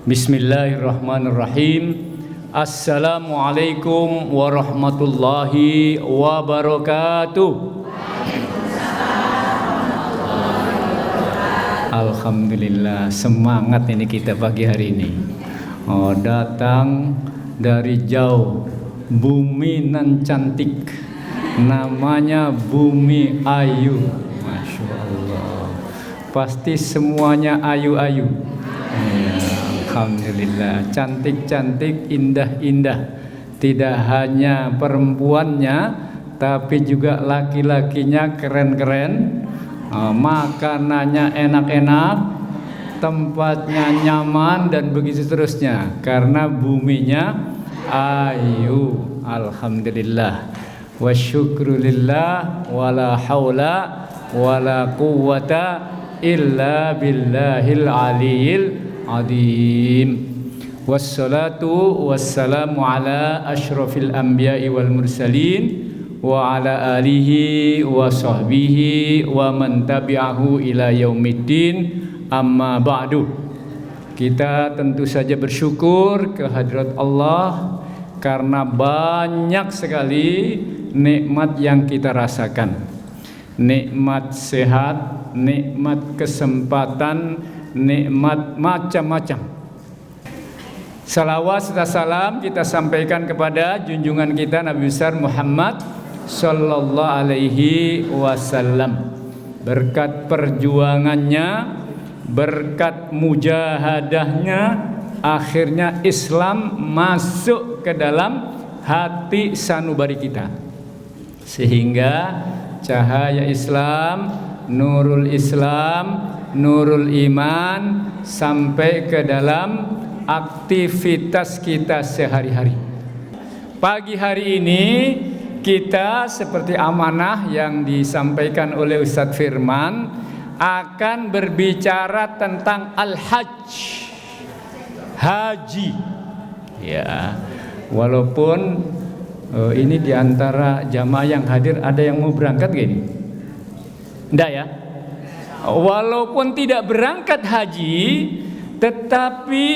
Bismillahirrahmanirrahim. Assalamualaikum warahmatullahi wabarakatuh. Alhamdulillah, semangat ini kita pagi hari ini. Datang dari jauh, bumi nan cantik, namanya Bumi Ayu. Masya Allah, pasti semuanya ayu-ayu. Alhamdulillah, cantik-cantik, indah-indah. Tidak hanya perempuannya, tapi juga laki-lakinya keren-keren. Makanannya enak-enak, tempatnya nyaman, dan begitu seterusnya. Karena buminya ayu. Alhamdulillah, wa syukrulillah, wala haula wala quwwata illa billahil aliyil adim. Wassalatu wassalamu ala asyrafil anbiya'i wal mursalin wa ala alihi wa sahbihi wa man tabi'ahu ila yaumiddin. Amma ba'du. Kita tentu saja bersyukur kehadirat Allah karena banyak sekali nikmat yang kita rasakan. Nikmat sehat, nikmat kesempatan, nikmat macam-macam. Salawat serta salam kita sampaikan kepada junjungan kita Nabi besar Muhammad sallallahu alaihi wasallam. Berkat perjuangannya, berkat mujahadahnya, akhirnya Islam masuk ke dalam hati sanubari kita, sehingga cahaya Islam, nurul Islam, nurul iman sampai ke dalam aktivitas kita sehari-hari. Pagi hari ini kita seperti amanah yang disampaikan oleh Ustadz Firman akan berbicara tentang al-hajj, haji. Ya, walaupun ini diantara jamaah yang hadir ada yang mau berangkat gini, enggak ya? Walaupun tidak berangkat haji, tetapi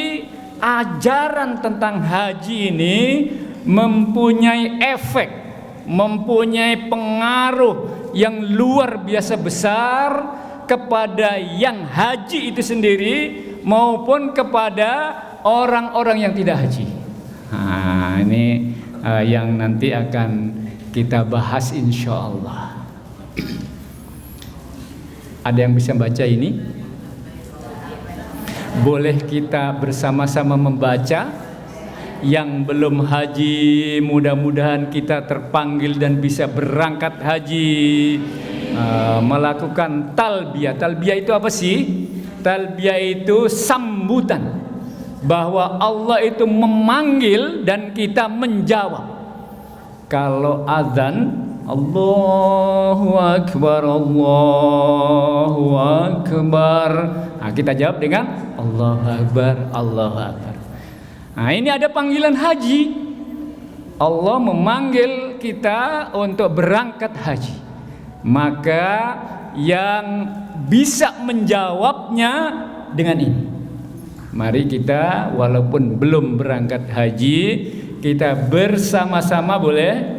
ajaran tentang haji ini mempunyai efek, mempunyai pengaruh yang luar biasa besar kepada yang haji itu sendiri maupun kepada orang-orang yang tidak haji. Nah, ini yang nanti akan kita bahas insya Allah. Ada yang bisa baca ini? Boleh kita bersama-sama membaca? Yang belum haji, mudah-mudahan kita terpanggil dan bisa berangkat haji, melakukan talbiyah. Talbiyah itu apa sih? Talbiyah itu sambutan bahwa Allah itu memanggil dan kita menjawab. Kalau azan, Allahu Akbar, Allahu Akbar. Nah, kita jawab dengan Allahu Akbar, Allahu Akbar. Nah, ini ada panggilan haji. Allah memanggil kita untuk berangkat haji. Maka yang bisa menjawabnya dengan ini. Mari kita walaupun belum berangkat haji, kita bersama-sama boleh?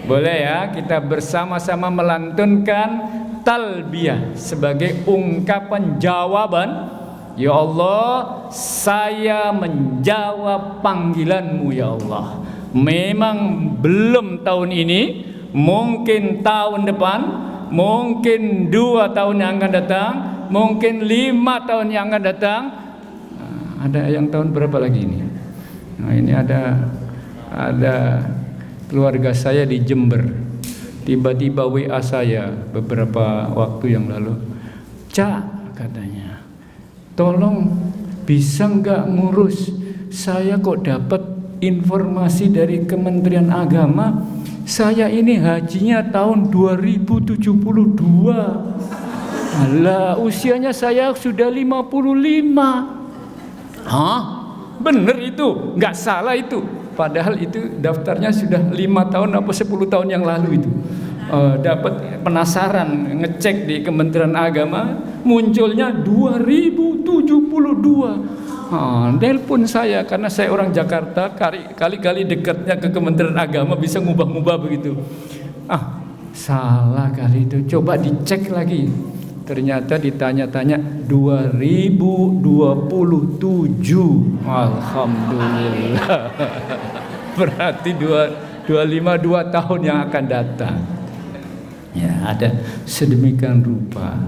Boleh ya, kita bersama-sama melantunkan talbiyah sebagai ungkapan jawaban. Ya Allah, saya menjawab panggilanmu ya Allah. Memang belum tahun ini, mungkin tahun depan, mungkin 2 tahun yang akan datang, mungkin 5 tahun yang akan datang. Ada yang tahun berapa lagi ini? Nah, ini ada keluarga saya di Jember. Tiba-tiba WA saya beberapa waktu yang lalu. Cak, katanya, tolong bisa nggak ngurus? Saya kok dapat informasi dari Kementerian Agama, saya ini hajinya tahun 2072. Alah, usianya saya sudah 55. Hah? Bener itu? Nggak salah itu? Padahal itu daftarnya sudah 5 tahun apa 10 tahun yang lalu itu. Dapat penasaran ngecek di Kementerian Agama, munculnya 2072. Nelpon saya karena saya orang Jakarta, kali-kali dekatnya ke Kementerian Agama bisa ngubah-ngubah begitu. Salah kali itu, coba dicek lagi. Ternyata ditanya-tanya 2027. Alhamdulillah. Berarti 2 tahun yang akan datang. Ya, ada sedemikian rupa.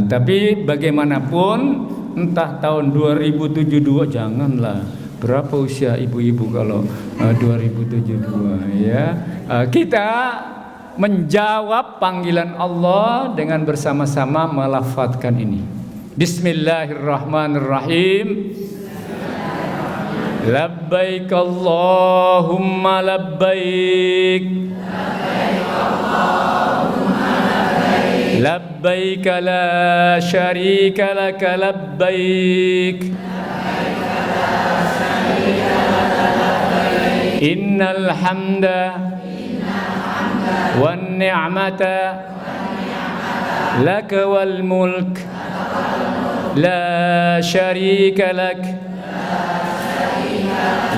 Tapi bagaimanapun, entah tahun 2072, janganlah. Berapa usia ibu-ibu kalau 2072 ya? Kita menjawab panggilan Allah dengan bersama-sama melafadzkan ini. Bismillahirrahmanirrahim. Labbaik Allahumma labbaik. Labbaik la syarika laka labbaik. Innal hamda wan ni'mata laka wal mulk la syarika lak.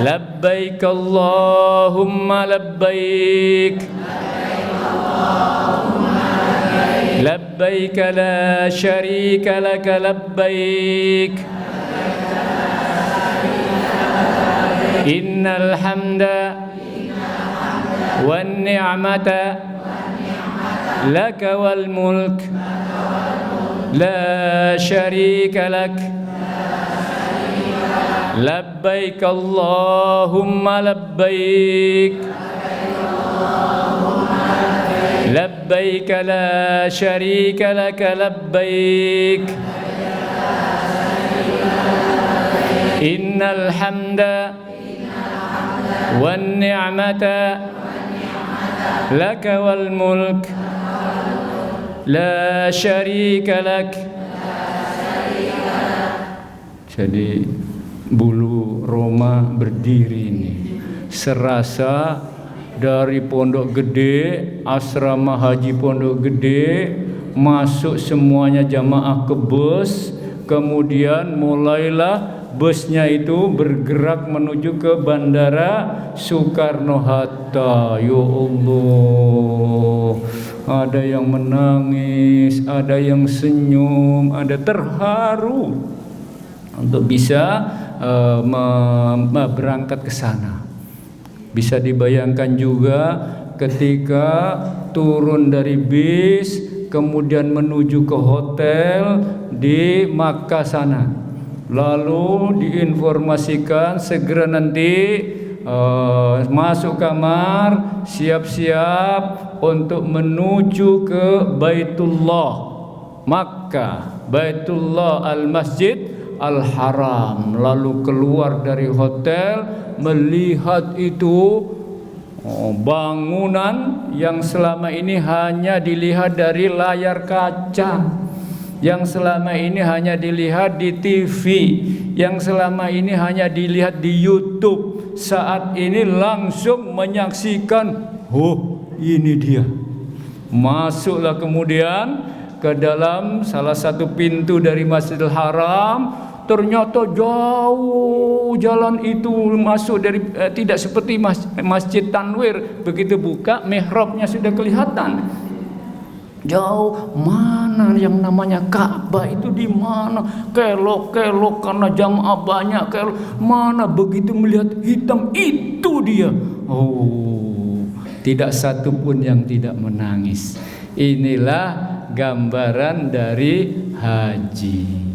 Labbaik Allahumma labbaik. Labbaik la syarika laka labbaik. Innal hamda wan ni'mata laka wal mulk la syarika lak. Labbaik Allahumma labbaik. Labbaik la syarika laka labbaik. Innal hamda wan ni'mata laka wal mulk la syarika lak. Jadi bulu Roma berdiri ini serasa dari Pondok Gede, asrama haji Pondok Gede, masuk semuanya jamaah ke bus, kemudian mulailah busnya itu bergerak menuju ke Bandara Soekarno-Hatta. Ya Allah, ada yang menangis, ada yang senyum, ada terharu untuk bisa berangkat ke sana. Bisa dibayangkan juga ketika turun dari bis kemudian menuju ke hotel di Makkah sana, lalu diinformasikan segera nanti masuk kamar, siap-siap untuk menuju ke Baitullah Makkah, Baitullah Al-Masjid Al-Haram. Lalu keluar dari hotel, melihat itu bangunan yang selama ini hanya dilihat dari layar kaca, yang selama ini hanya dilihat di TV, yang selama ini hanya dilihat di YouTube. Saat ini langsung menyaksikan, ini dia. Masuklah kemudian ke dalam salah satu pintu dari Masjidil Haram. Ternyata jauh jalan itu masuk dari tidak seperti Masjid Tanwir, begitu buka mihrabnya sudah kelihatan. Jauh, mana yang namanya Ka'bah itu di mana? Kelok-kelok karena jamaah banyak. Mana begitu melihat hitam, itu dia. Tidak satu pun yang tidak menangis. Inilah gambaran dari haji.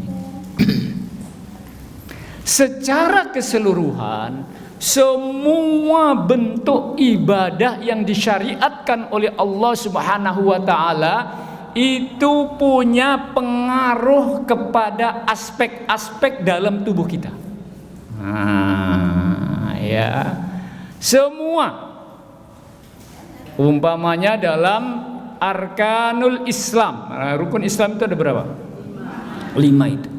Secara keseluruhan, semua bentuk ibadah yang disyariatkan oleh Allah Subhanahu wa taala itu punya pengaruh kepada aspek-aspek dalam tubuh kita. Ya. Semua umpamanya dalam arkanul Islam. Rukun Islam itu ada berapa? 5 itu.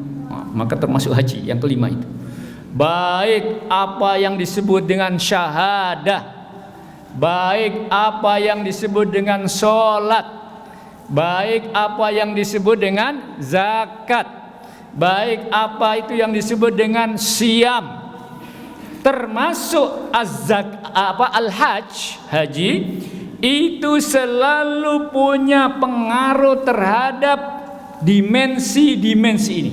Maka termasuk haji yang kelima itu. Baik apa yang disebut dengan syahadah, baik apa yang disebut dengan sholat, baik apa yang disebut dengan zakat, baik apa itu yang disebut dengan siam, termasuk al-hajj, haji, itu selalu punya pengaruh terhadap dimensi-dimensi ini.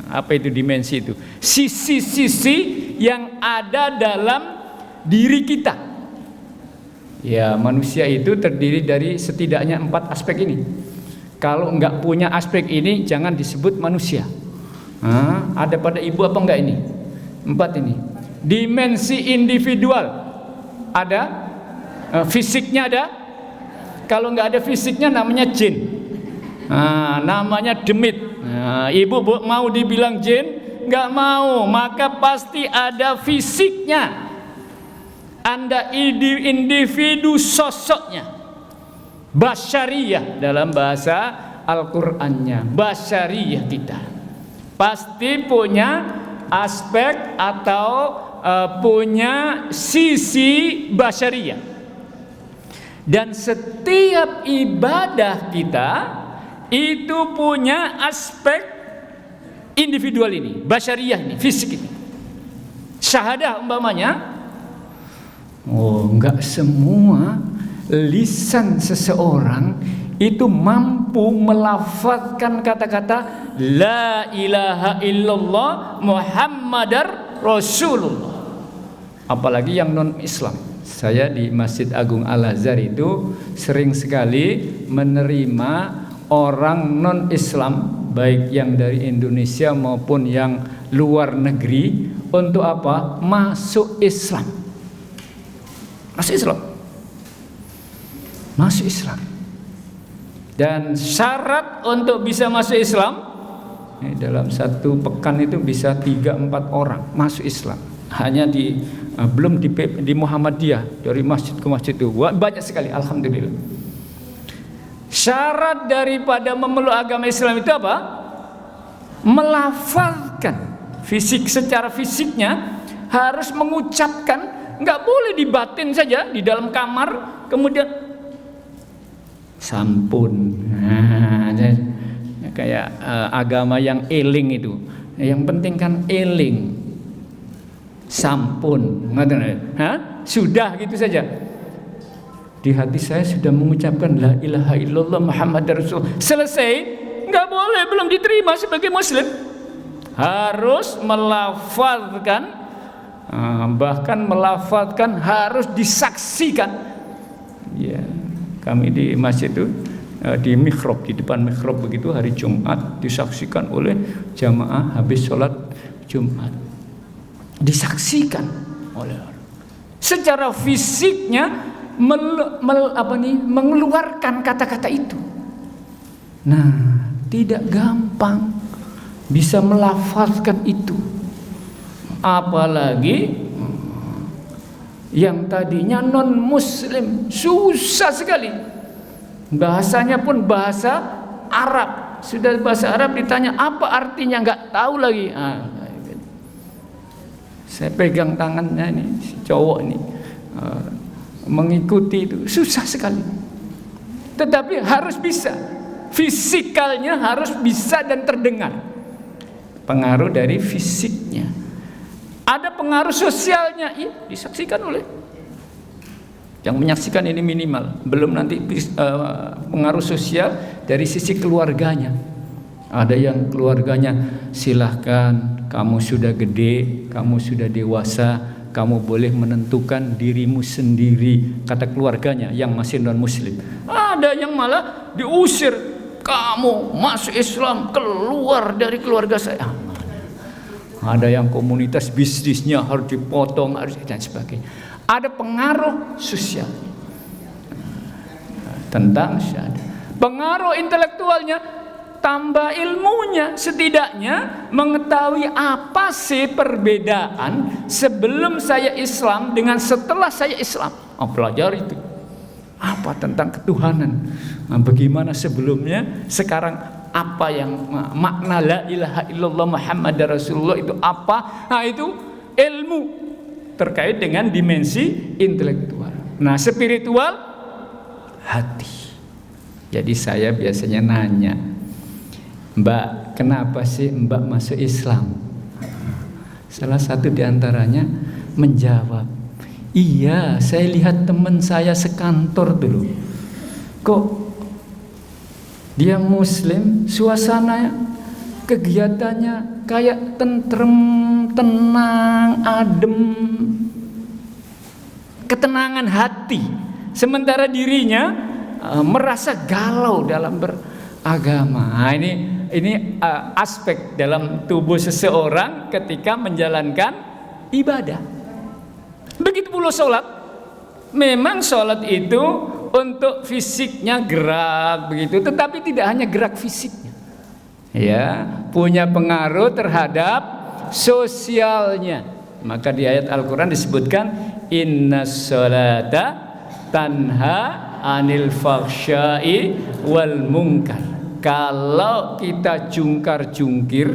Apa itu dimensi itu? Sisi-sisi yang ada dalam diri kita. Ya, manusia itu terdiri dari setidaknya 4 aspek ini. Kalau enggak punya aspek ini, jangan disebut manusia. Ada pada ibu apa enggak ini? 4 ini. Dimensi individual ada, fisiknya ada. Kalau enggak ada fisiknya namanya jin. Namanya demit. Ibu mau dibilang jin? Enggak mau, maka pasti ada fisiknya. Anda individu sosoknya, basyariyah dalam bahasa Al-Qur'annya, basyariyah kita pasti punya aspek atau punya sisi basyariyah. Dan setiap ibadah kita itu punya aspek individual ini, basyariyah ini, fisik ini. Syahadah umpamanya, enggak semua lisan seseorang itu mampu melafazkan kata-kata la ilaha illallah Muhammadar Rasulullah. Apalagi yang non Islam. Saya di Masjid Agung Al-Azhar itu sering sekali menerima orang non Islam, baik yang dari Indonesia maupun yang luar negeri, untuk apa? Masuk Islam. Masuk Islam. Masuk Islam. Dan syarat untuk bisa masuk Islam, dalam 1 pekan itu bisa 3-4 orang masuk Islam. Hanya belum di Muhammadiyah, dari masjid ke masjid itu banyak sekali, alhamdulillah. Syarat daripada memeluk agama Islam itu apa? Melafalkan fisik, secara fisiknya harus mengucapkan. Enggak boleh dibatin saja di dalam kamar kemudian sampun. Kayak agama yang eling itu. Yang penting kan eling. Sampun. Sudah gitu saja. Di hati saya sudah mengucapkan la ilaha illallah Muhammadar Rasulullah. Selesai, enggak boleh, belum diterima sebagai muslim. Harus melafazkan, bahkan melafazkan harus disaksikan. Ya, kami di masjid itu di mihrab, di depan mihrab begitu hari Jumat disaksikan oleh jamaah habis sholat Jumat. Disaksikan oleh orang. Secara fisiknya mengeluarkan kata-kata itu. Nah, tidak gampang bisa melafazkan itu. Apalagi yang tadinya non muslim, susah sekali. Bahasanya pun bahasa Arab. Sudah bahasa Arab ditanya apa artinya enggak tahu lagi. Saya pegang tangannya ini, si cowok ini mengikuti itu susah sekali. Tetapi harus bisa. Fisikalnya harus bisa dan terdengar. Pengaruh dari fisiknya. Ada pengaruh sosialnya, disaksikan oleh yang menyaksikan ini minimal. Belum nanti pengaruh sosial dari sisi keluarganya. Ada yang keluarganya, silahkan, kamu sudah gede, kamu sudah dewasa, kamu boleh menentukan dirimu sendiri, kata keluarganya yang masih non muslim. Ada yang malah diusir, kamu masuk Islam, keluar dari keluarga saya. Ada yang komunitas bisnisnya harus dipotong, harus dan sebagainya. Ada pengaruh sosial tentang syahadat. Pengaruh intelektualnya, tambah ilmunya, setidaknya mengetahui apa sih perbedaan sebelum saya Islam dengan setelah saya Islam. Pelajari itu apa tentang ketuhanan. Bagaimana sebelumnya, sekarang apa yang makna la ilaha illallah Muhammadar Rasulullah itu apa? Nah, itu ilmu terkait dengan dimensi intelektual. Nah, spiritual hati. Jadi saya biasanya nanya, Mbak, kenapa sih Mbak masuk Islam? Salah satu diantaranya menjawab, iya, saya lihat teman saya sekantor dulu, kok dia Muslim, suasana kegiatannya kayak tentrem, tenang, adem, ketenangan hati, sementara dirinya merasa galau dalam beragama. Nah, ini aspek dalam tubuh seseorang ketika menjalankan ibadah. Begitu pula sholat. Memang sholat itu untuk fisiknya gerak begitu, tetapi tidak hanya gerak fisiknya, ya, punya pengaruh terhadap sosialnya. Maka di ayat Al-Quran disebutkan innas sholata tanha anil fakhsyai wal munkar. Kalau kita jungkar-jungkir,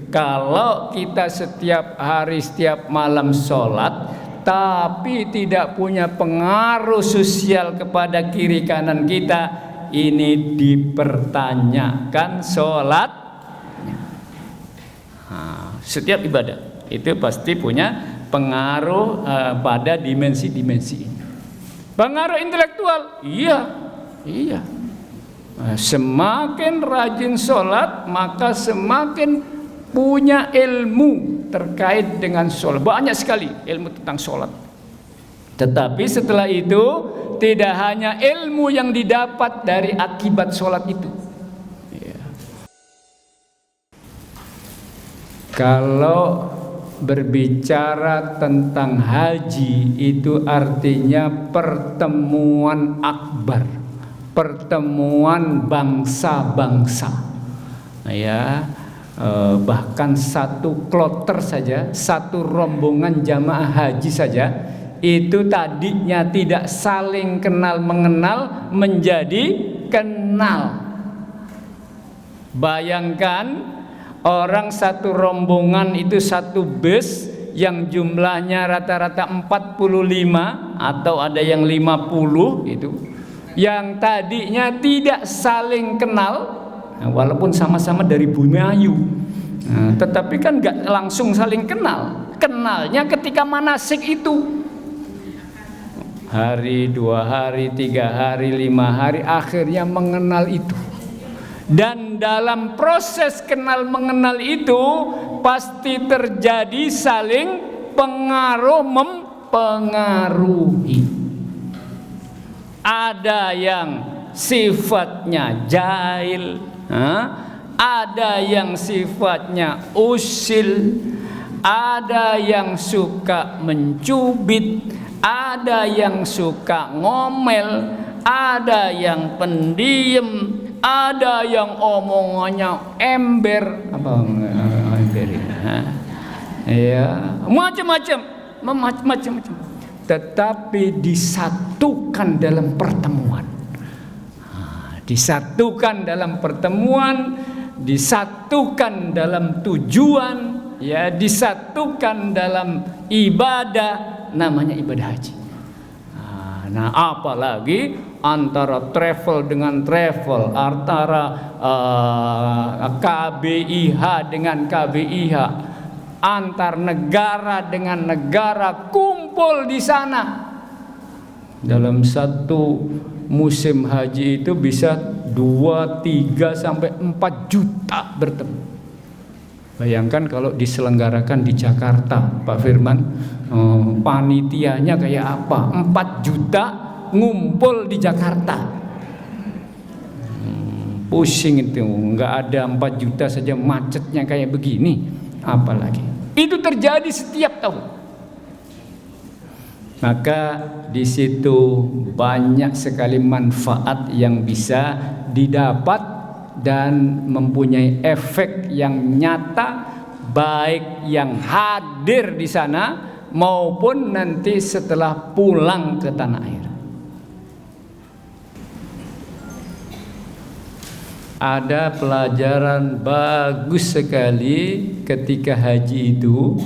kalau kita setiap hari setiap malam sholat tapi tidak punya pengaruh sosial kepada kiri kanan kita, ini dipertanyakan sholat. Setiap ibadah itu pasti punya pengaruh pada dimensi-dimensi ini. Pengaruh intelektual, iya. Semakin rajin sholat, maka semakin punya ilmu terkait dengan sholat. Banyak sekali ilmu tentang sholat. Tetapi setelah itu tidak hanya ilmu yang didapat dari akibat sholat itu. Kalau berbicara tentang haji, itu artinya pertemuan akbar, pertemuan bangsa-bangsa, ya. Bahkan satu kloter saja, satu rombongan jamaah haji saja, itu tadinya tidak saling kenal mengenal menjadi kenal. Bayangkan orang satu rombongan itu satu bus yang jumlahnya rata-rata 45 atau ada yang 50 itu, yang tadinya tidak saling kenal, walaupun sama-sama dari Bumi Ayu, tetapi kan gak langsung saling kenal. Kenalnya ketika manasik itu, hari, 2 hari, 3 hari, 5 hari, akhirnya mengenal itu. Dan dalam proses kenal mengenal itu pasti terjadi saling pengaruh mempengaruhi. Ada yang sifatnya jahil, ada yang sifatnya usil, ada yang suka mencubit, ada yang suka ngomel, ada yang pendiam, ada yang omongannya ember, ya, macam-macam. Tetapi disatukan dalam pertemuan, disatukan dalam pertemuan, disatukan dalam tujuan, ya, disatukan dalam ibadah, namanya ibadah haji. Nah, apalagi antara travel dengan travel, antara KBIH dengan KBIH, antar negara dengan negara kumpul di sana. Dalam satu musim haji itu bisa 2, 3 sampai 4 juta bertemu. Bayangkan kalau diselenggarakan di Jakarta, Pak Firman, panitianya kayak apa? 4 juta ngumpul di Jakarta. Pusing itu, nggak ada 4 juta saja macetnya kayak begini, apalagi itu terjadi setiap tahun. Maka di situ banyak sekali manfaat yang bisa didapat dan mempunyai efek yang nyata, baik yang hadir di sana maupun nanti setelah pulang ke tanah air. Ada pelajaran bagus sekali ketika haji itu,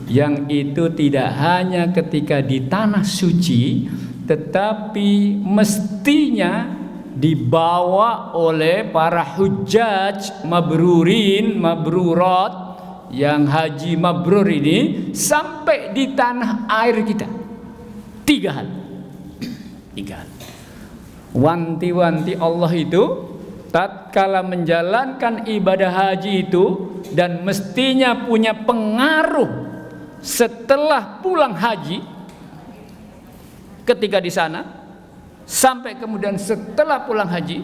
yang itu tidak hanya ketika di tanah suci, tetapi mestinya dibawa oleh para hujjaj mabrurin, mabrurat, yang haji mabrur ini sampai di tanah air kita. 3 hal. Wanti-wanti Allah itu tatkala menjalankan ibadah haji itu, dan mestinya punya pengaruh setelah pulang haji, ketika di sana sampai kemudian setelah pulang haji.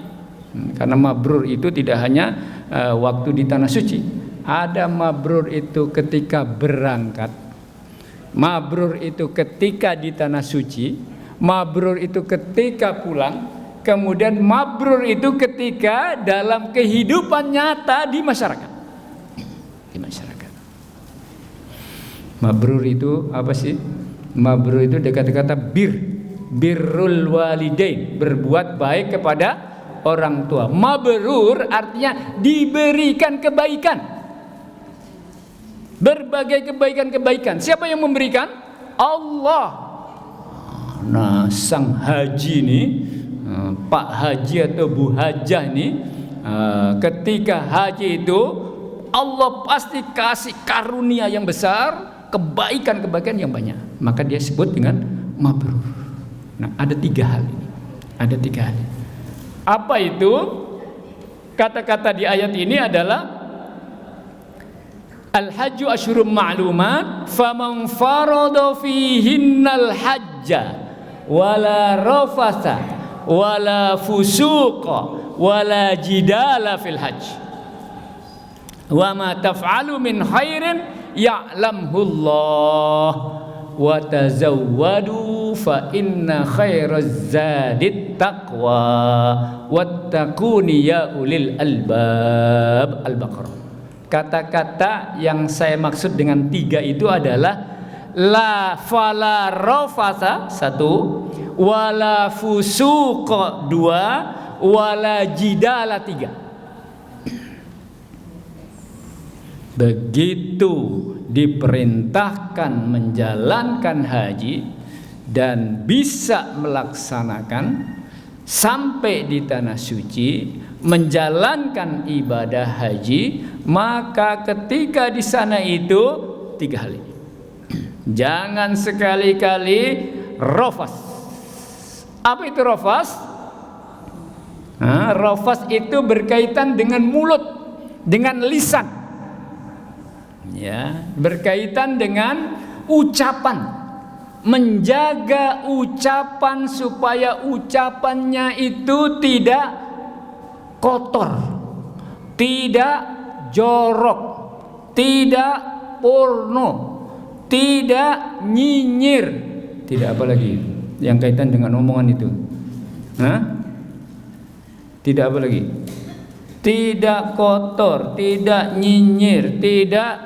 Karena mabrur itu tidak hanya waktu di tanah suci, ada mabrur itu ketika berangkat, mabrur itu ketika di tanah suci, mabrur itu ketika pulang, kemudian mabrur itu ketika dalam kehidupan nyata di masyarakat. Mabrur itu apa sih? Mabrur itu dekat kata birrul walidain, berbuat baik kepada orang tua. Mabrur artinya diberikan kebaikan, berbagai kebaikan. Siapa yang memberikan? Allah. Nah, sang haji ini, Pak Haji atau Bu Hajah ini, ketika haji itu Allah pasti kasih karunia yang besar, kebaikan yang banyak. Maka dia sebut dengan mabrur. Nah, ada 3 hal ini. Apa itu? Kata-kata di ayat ini adalah al-hajju asyhurum ma'lumat, faman farada fihinnal hajja wala rafatha wala fusuqa wala jidala fil hajj wa ma taf'alu min khairin ya'lamhullah wa tazawwadu fa inna khairaz zadit taqwa wattaquni ya ulil albab. Al-Baqarah. Kata-kata yang saya maksud dengan 3 itu adalah la fala rafasa 1, wala fusuqa 2, wala jidala 3. Begitu diperintahkan menjalankan haji dan bisa melaksanakan sampai di tanah suci, menjalankan ibadah haji, maka ketika di sana itu 3 hal ini. Jangan sekali-kali rafas. Apa itu rafas? Rafas itu berkaitan dengan mulut, dengan lisan. Ya, berkaitan dengan ucapan. Menjaga ucapan supaya ucapannya itu tidak kotor, tidak jorok, tidak porno, tidak nyinyir, tidak apa lagi yang kaitan dengan omongan itu. Tidak apa lagi? Tidak kotor, tidak nyinyir, tidak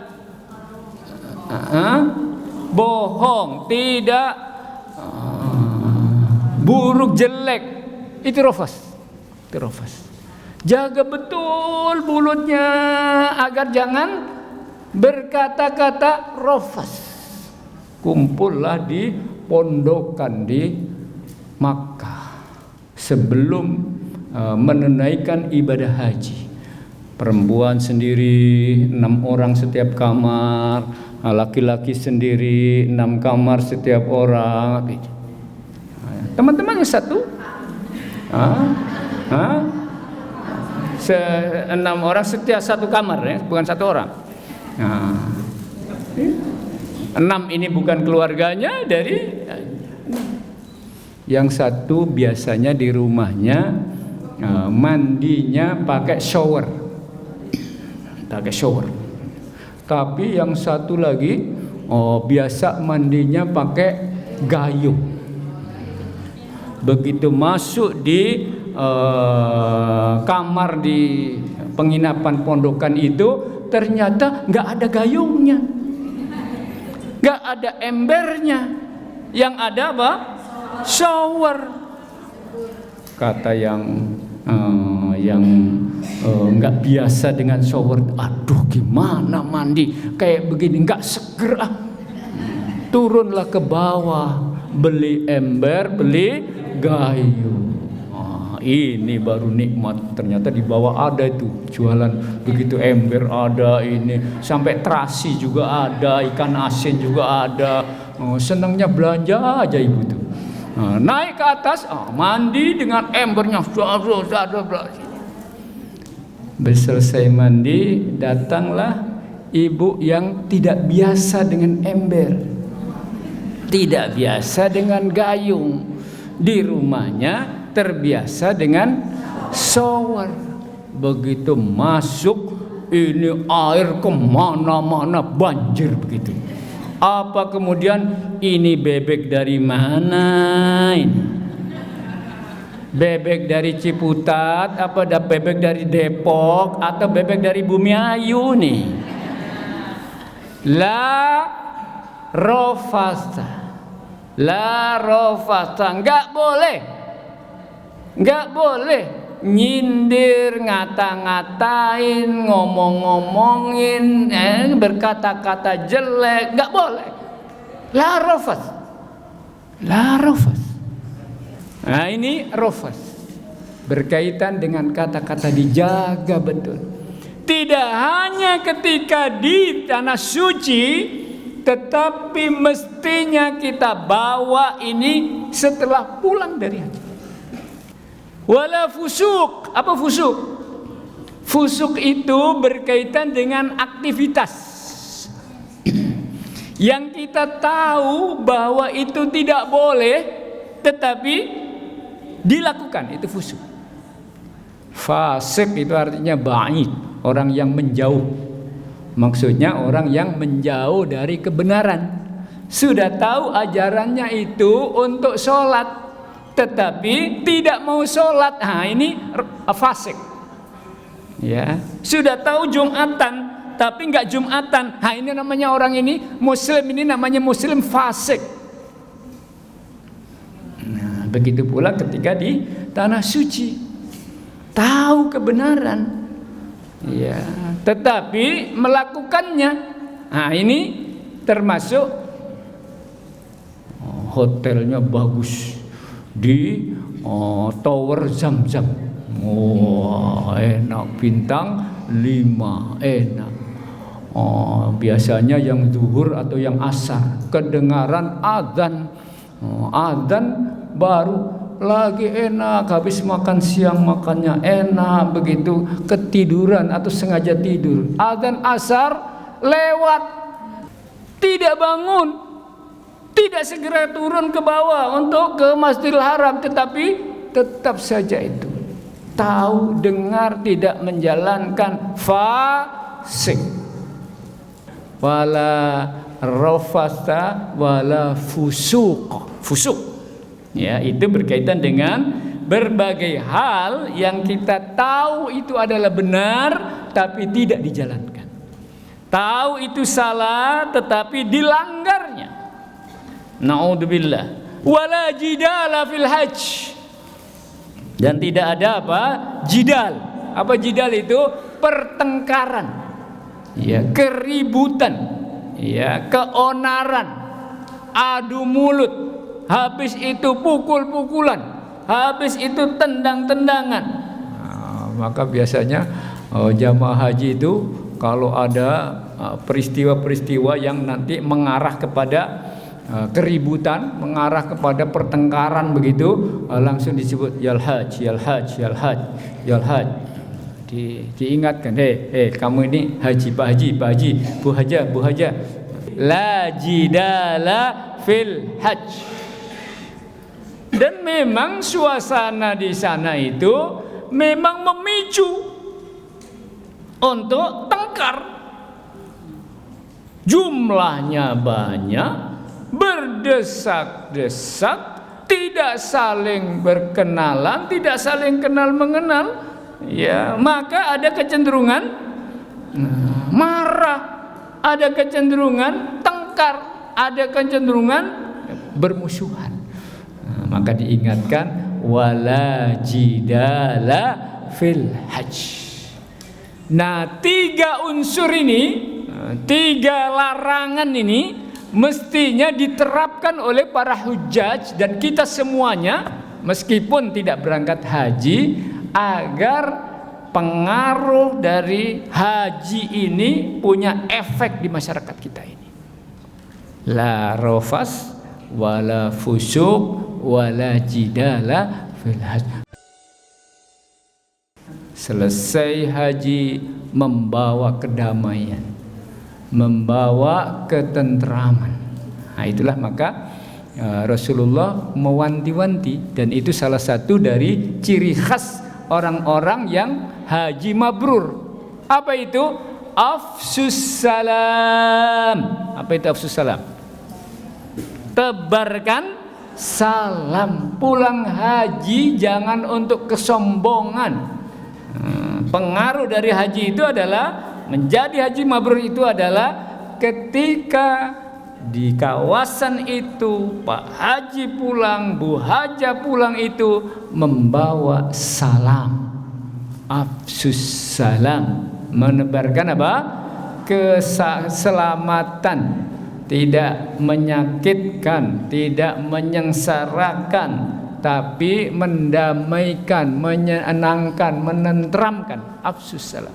bohong, tidak buruk jelek. Itu rafas. Jaga betul mulutnya agar jangan berkata-kata rafas. Kumpullah di pondokan di Makkah sebelum menunaikan ibadah haji. Perempuan sendiri 6 orang setiap kamar, laki-laki sendiri 6 kamar setiap orang. Teman-teman yang satu 6 orang setiap 1 kamar ya, bukan 1 orang. 6 ini bukan keluarganya dari yang satu biasanya di rumahnya mandinya pakai shower. Tapi yang satu lagi biasa mandinya pakai gayung. Begitu masuk di kamar di penginapan pondokan itu, ternyata nggak ada gayungnya, nggak ada embernya, yang ada apa? Shower. Kata yang nggak biasa dengan shower, aduh gimana mandi kayak begini, nggak seger ah. Turunlah ke bawah, beli ember, beli gayung. ini baru nikmat. Ternyata di bawah ada itu jualan begitu ember, ada ini sampai terasi juga ada, ikan asin juga ada. Senangnya belanja aja ibu tuh. Naik ke atas, mandi dengan embernya. Selesai mandi, datanglah ibu yang tidak biasa dengan ember, tidak biasa dengan gayung. Di rumahnya terbiasa dengan shower. Begitu masuk, ini air kemana-mana, banjir begitu. Apa kemudian ini bebek dari mana ini? Bebek dari Ciputat, apa ada bebek dari Depok, atau bebek dari Bumiayu nih? La rofasta, nggak boleh nyindir, ngata-ngatain, ngomong-ngomongin, berkata-kata jelek, nggak boleh. La rofas. Nah ini rofas, berkaitan dengan kata-kata, dijaga betul. Tidak hanya ketika di tanah suci, tetapi mestinya kita bawa ini setelah pulang dari haji. Wala fusuk. Apa fusuk? Fusuk itu berkaitan dengan aktivitas yang kita tahu bahwa itu tidak boleh, tetapi dilakukan, itu fusuk. Fasik itu artinya ba'id, orang yang menjauh. Maksudnya orang yang menjauh dari kebenaran. Sudah tahu ajarannya itu untuk sholat, tetapi tidak mau sholat. Nah ini fasik. Ya, sudah tahu Jumatan, tapi nggak Jumatan. Nah ini namanya orang ini Muslim, ini namanya Muslim fasik. Nah begitu pula ketika di tanah suci, tahu kebenaran, ya, tetapi melakukannya. Nah ini termasuk hotelnya bagus di Tower Zam-Zam. Enak, bintang 5, enak. Biasanya yang zuhur atau yang asar kedengaran adzan, adzan baru lagi enak, habis makan siang makannya enak, begitu ketiduran atau sengaja tidur, adzan asar lewat, tidak bangun, tidak segera turun ke bawah untuk ke Masjidil Haram, tetapi tetap saja itu tahu, dengar, tidak menjalankan, fasik. Wala rafasta wala fusuk. Ya, itu berkaitan dengan berbagai hal yang kita tahu itu adalah benar tapi tidak dijalankan. Tahu itu salah tetapi dilanggarnya. Naudzubillah. Wala jidala fil hajj. Dan tidak ada apa? Jidal. Apa jidal itu? Pertengkaran. Ya, keributan. Ya, keonaran. Adu mulut. Habis itu pukul-pukulan. Habis itu tendang-tendangan. Nah, maka biasanya jamaah haji itu kalau ada peristiwa-peristiwa yang nanti mengarah kepada keributan, mengarah kepada pertengkaran begitu, langsung disebut yal haj, yal haj, yal haj, yal haj. Diingatkan, kamu ini haji, Pak Haji, Pak Haji, Bu Haja, Bu Haja. La jidala fil haj. Dan memang suasana di sana itu memang memicu untuk tengkar. Jumlahnya banyak, berdesak-desak, tidak saling berkenalan, tidak saling kenal mengenal, ya, maka ada kecenderungan marah, ada kecenderungan tengkar, ada kecenderungan bermusuhan. Maka diingatkan wala jidala fil hajj. Nah, 3 unsur ini, 3 larangan ini mestinya diterapkan oleh para hujjaj dan kita semuanya meskipun tidak berangkat haji, agar pengaruh dari haji ini punya efek di masyarakat kita ini. La rafas wala fusuq wala jidala fil haji. Selesai haji membawa kedamaian, membawa ketentraman. Nah, itulah maka Rasulullah mewanti-wanti, dan itu salah satu dari ciri khas orang-orang yang haji mabrur. Apa itu? Afsus salam. Apa itu afsus salam? Tebarkan salam. Pulang haji jangan untuk kesombongan. Pengaruh dari haji itu adalah, menjadi haji mabrur itu adalah ketika di kawasan itu Pak Haji pulang, Bu Haja pulang itu membawa salam. Afsus salam, menebarkan apa? Keselamatan, tidak menyakitkan, tidak menyengsarakan, tapi mendamaikan, menyenangkan, menenteramkan. Afsus salam.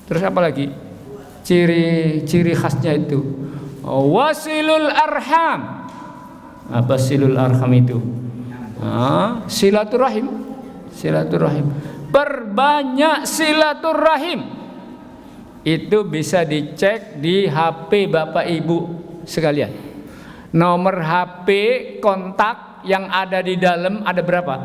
Terus apa lagi? Ciri khasnya itu wasilul arham. Apa silul arham itu? Silaturahim. Silaturahim. Perbanyak silaturahim. Itu bisa dicek di HP Bapak Ibu sekalian. Nomor HP kontak yang ada di dalam ada berapa?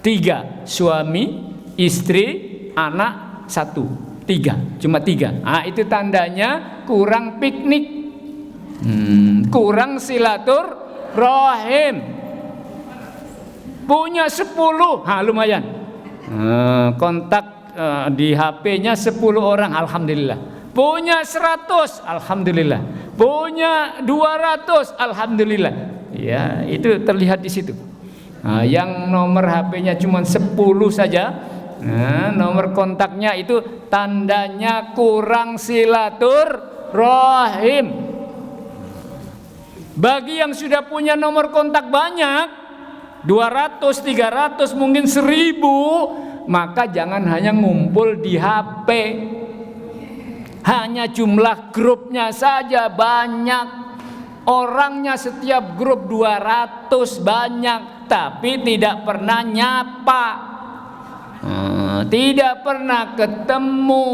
3. Suami, istri, anak 1. 3. Cuma 3. Itu tandanya kurang piknik, kurang silaturahim. Punya 10, lumayan. Kontak di HP-nya 10 orang, alhamdulillah. Punya 100, alhamdulillah. Punya 200, alhamdulillah. Ya, itu terlihat di situ. Yang nomor HP-nya cuma 10 saja, nomor kontaknya itu tandanya kurang silaturahim. Bagi yang sudah punya nomor kontak banyak, 200, 300, mungkin 1000, maka jangan hanya ngumpul di HP. Hanya jumlah grupnya saja banyak. Orangnya setiap grup 200 banyak, tapi tidak pernah nyapa, tidak pernah ketemu,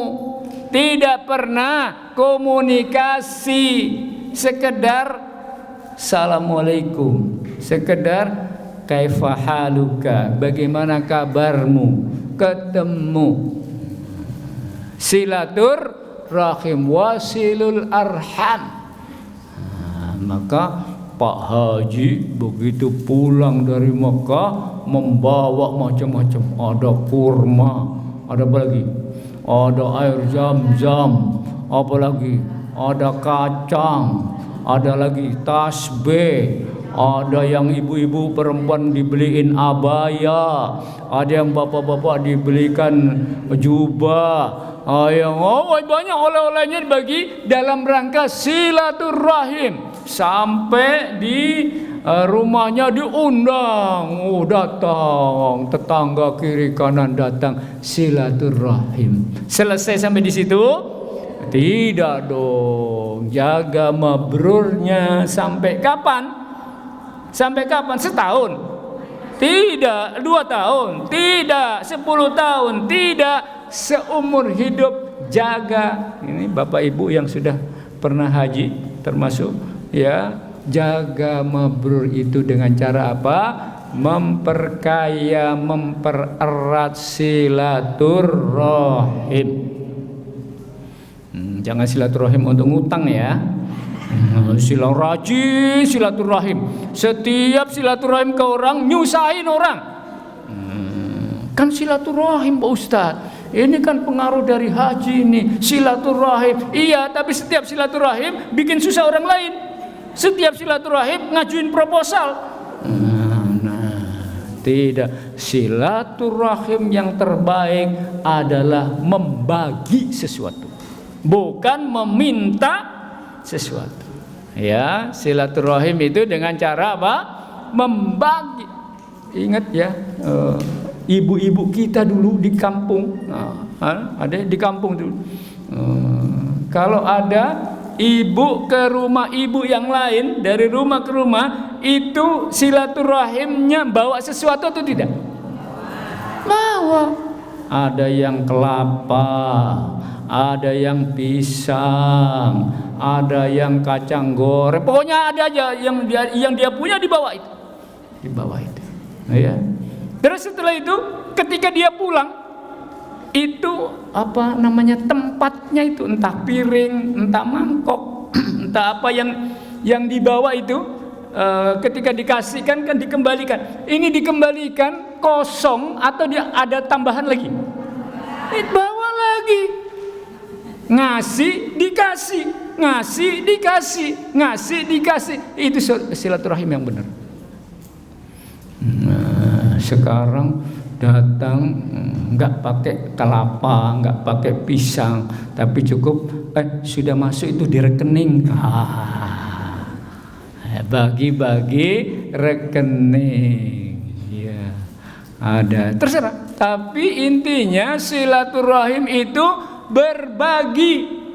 tidak pernah komunikasi, sekedar assalamualaikum, sekedar kaifa haluka, bagaimana kabarmu, ketemu. Silaturahim, wasilul arham. Maka Pak Haji begitu pulang dari Mekah membawa macam-macam. Ada kurma, ada apa lagi? Ada air zam-zam, apa lagi? Ada kacang, ada lagi tasbih, ada yang ibu-ibu perempuan dibeliin abaya, ada yang bapak-bapak dibelikan jubah, yang banyak oleh-olehnya dibagi dalam rangka silaturahim. Sampai di rumahnya diundang, datang tetangga kiri kanan datang, silaturahim. Selesai sampai di situ? Tidak dong. Jaga mabrurnya sampai kapan? Sampai kapan? Setahun? Tidak. 2 tahun? Tidak. 10 tahun? Tidak. Seumur hidup jaga. Ini Bapak Ibu yang sudah pernah haji termasuk, ya, jaga mabrur itu dengan cara apa? Memperkaya, mempererat silaturahim. Jangan silaturahim untuk ngutang ya. Silaturahim. Setiap silaturahim ke orang nyusahin orang. Kan silaturahim Pak Ustadz. Ini kan pengaruh dari haji ini, silaturahim. Iya, tapi setiap silaturahim bikin susah orang lain. Setiap silaturahim ngajuin proposal. Tidak. Silaturahim yang terbaik adalah membagi sesuatu, bukan meminta sesuatu. Ya, silaturahim itu dengan cara apa? Membagi. Ingat ya, ibu-ibu kita dulu di kampung, ada di kampung dulu. Kalau ada ibu ke rumah ibu yang lain, dari rumah ke rumah, itu silaturahimnya bawa sesuatu atau tidak? Bawa. Ada yang kelapa, ada yang pisang, ada yang kacang goreng, pokoknya ada aja yang dia punya dibawa itu, ya. Terus setelah itu, ketika dia pulang, itu apa namanya tempatnya itu, entah piring, entah mangkok, entah apa yang dibawa itu, ketika dikasihkan kan dikembalikan. Ini dikembalikan kosong atau dia ada tambahan lagi? Bawa lagi. Ngasih dikasih, ngasih dikasih, ngasih dikasih. Itu silaturahim yang benar. Nah, sekarang datang nggak pakai kelapa, nggak pakai pisang, tapi cukup sudah masuk itu di rekening. Bagi-bagi rekening, ya ada, terserah. Tapi intinya silaturahim itu berbagi.